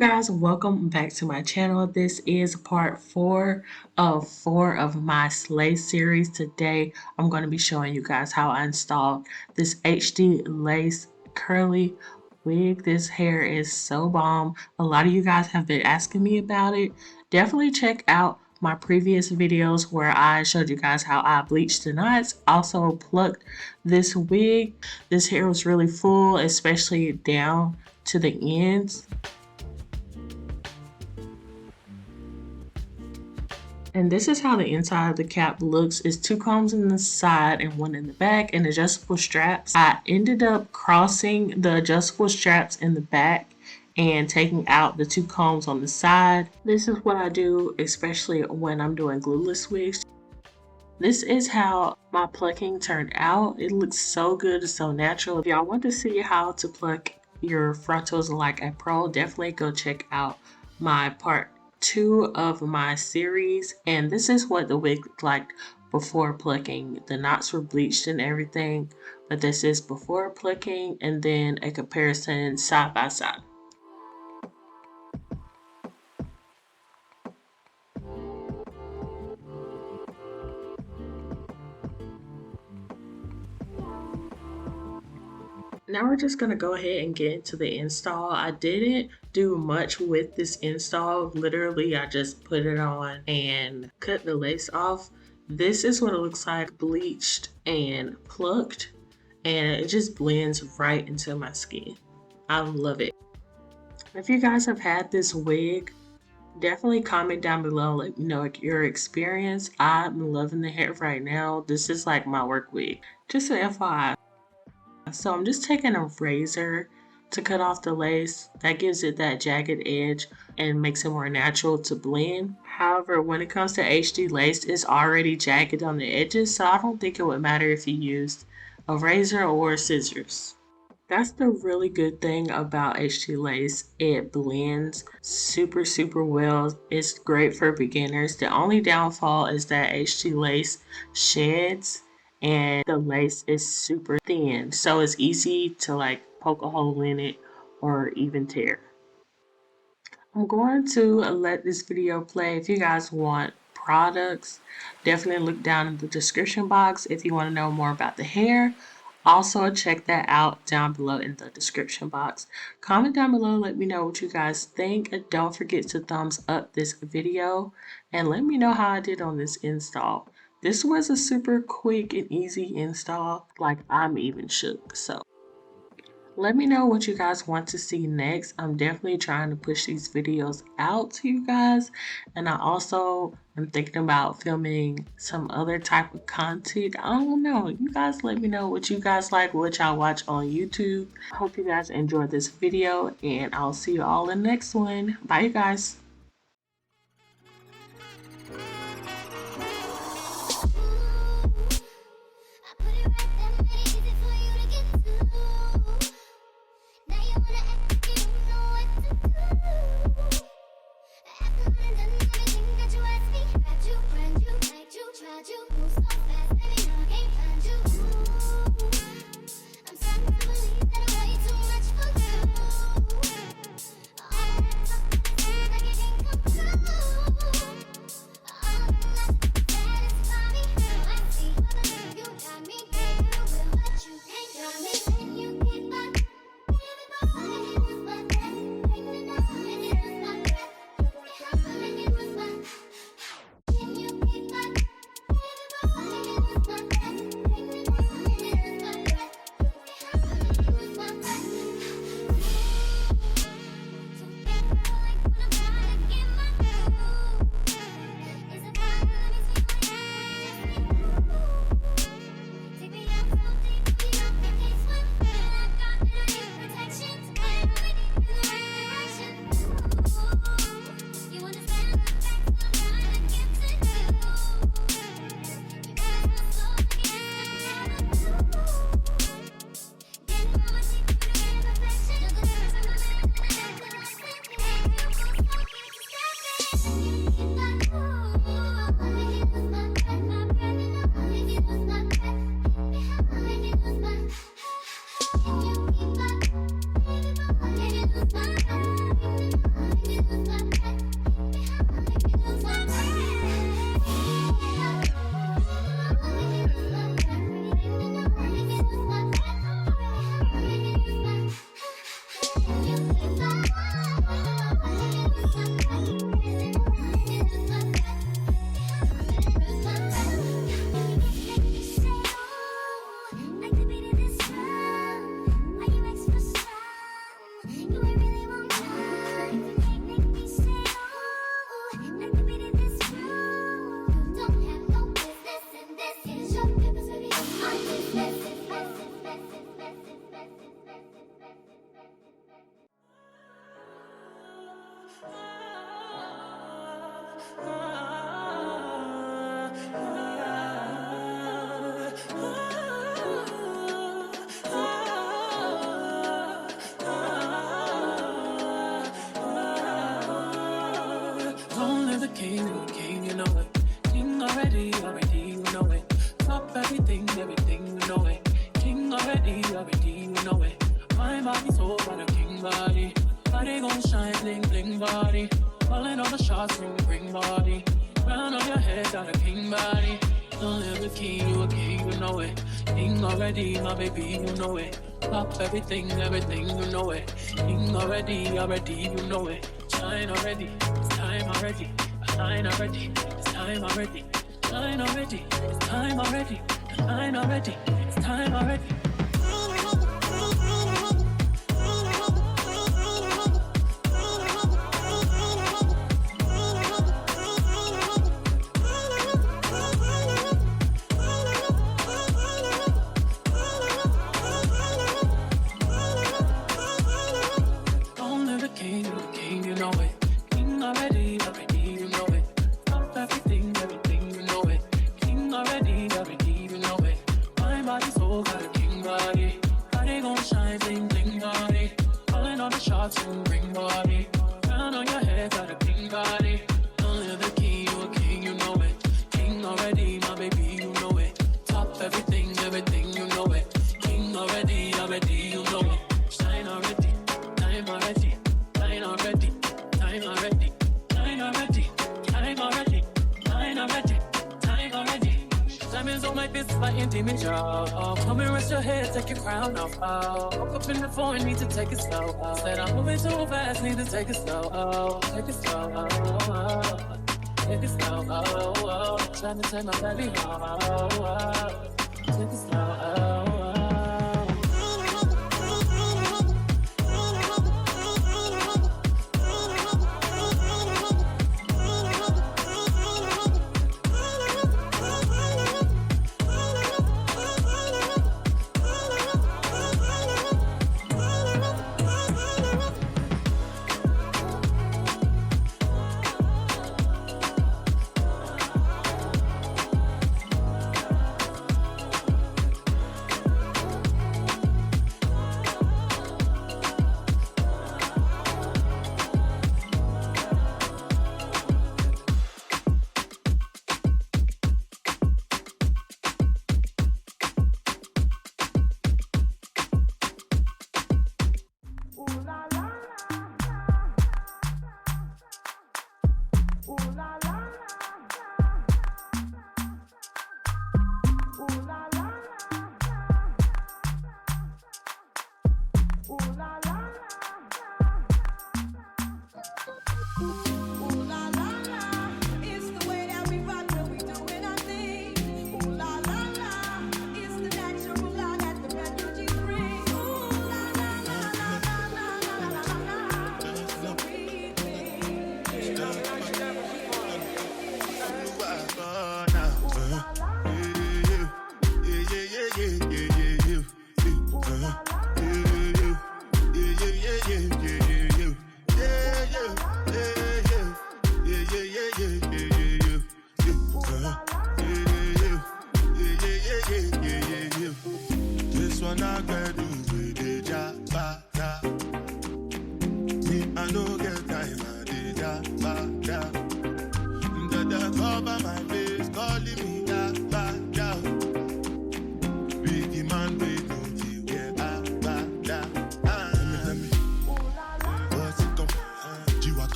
guys, welcome back to my channel. This is part 4 of my LACE series. Today I'm going to be showing you guys how I installed this HD lace curly wig. This hair is so bomb. A lot of you guys have been asking me about it. Definitely check out my previous videos where I showed you guys how I bleached the knots, also plucked this wig. This hair was really full, especially down to the ends. And this is how the inside of the cap looks. It's 2 combs in the side and 1 in the back and adjustable straps. I ended up crossing the adjustable straps in the back and taking out the 2 combs on the side. This is what I do, especially when I'm doing glueless wigs. This is how my plucking turned out. It looks so good, so natural. If y'all want to see how to pluck your frontals like a pro, definitely go check out my part 2 of my series. And this is what the wig looked like before plucking. The knots were bleached and everything, but this is before plucking and then a comparison side by side. Now we're just going to go ahead and get into the install. I didn't do much with this install. Literally, I just put it on and cut the lace off. This is what it looks like bleached and plucked, and it just blends right into my skin. I love it. If you guys have had this wig, definitely comment down below, let me know your experience. I'm loving the hair right now. This is like my work wig. Just an FYI. So I'm just taking a razor to cut off the lace. That gives it that jagged edge and makes it more natural to blend. However, when it comes to HD lace, it's already jagged on the edges, so I don't think it would matter if you used a razor or scissors. That's the really good thing about HD lace. It blends super well. It's great for beginners. The only downfall is that HD lace sheds and the lace is super thin, so it's easy to like poke a hole in it or even tear. I'm going to let this video play. If you guys want products, definitely look down in the description box if you want to know more about the hair. Also check that out down below in the description box. Comment down below, let me know what you guys think. And don't forget to thumbs up this video and let me know how I did on this install. This was a super quick and easy install, like I'm even shook. So let me know what you guys want to see next. I'm definitely trying to push these videos out to you guys, and I also am thinking about filming some other type of content. I don't know, you guys let me know what you guys like, what y'all watch on YouTube. I hope you guys enjoyed this video, and I'll see you all in the next one. Bye you guys. king, you a king, you know it. King already, you know it. Top everything, you know it. King already, you know it. My body so got a king body. Body gon' shine, bling bling body. Calling all the shots, ring body. Crown on your head, got a king body. Don't live a king, you know it. King already, my baby, you know it. Pop everything, you know it. King already, you know it. Shine already, it's time already. Shine already, it's time already. Shine already, it's time already. Shine already, it's time already. Come and rest your head, take your crown off. Woke up in the phone, need to take it slow. Said I'm moving too fast, need to take it slow. Take it slow. Take it slow. Trying to take my belly off. Take it slow.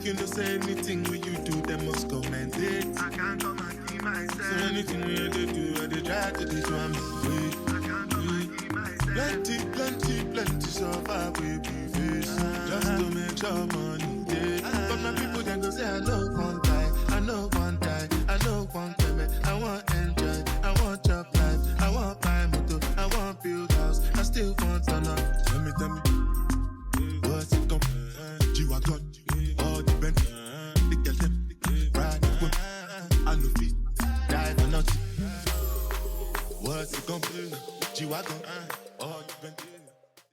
You know, say anything when you do, they must comment it. I can't come and keep myself. So anything when you do, they try to do to me. I can't come and keep myself. Plenty, so far we be face. Just to make sure money day. But my people then go say, I know one time, I know one time, I know one time. I want enjoy, I want job life, I want buy motor, I want build house, I still want to know. Tell me, what's it come? G-Wagon. What's it gonna be? G-Wagon,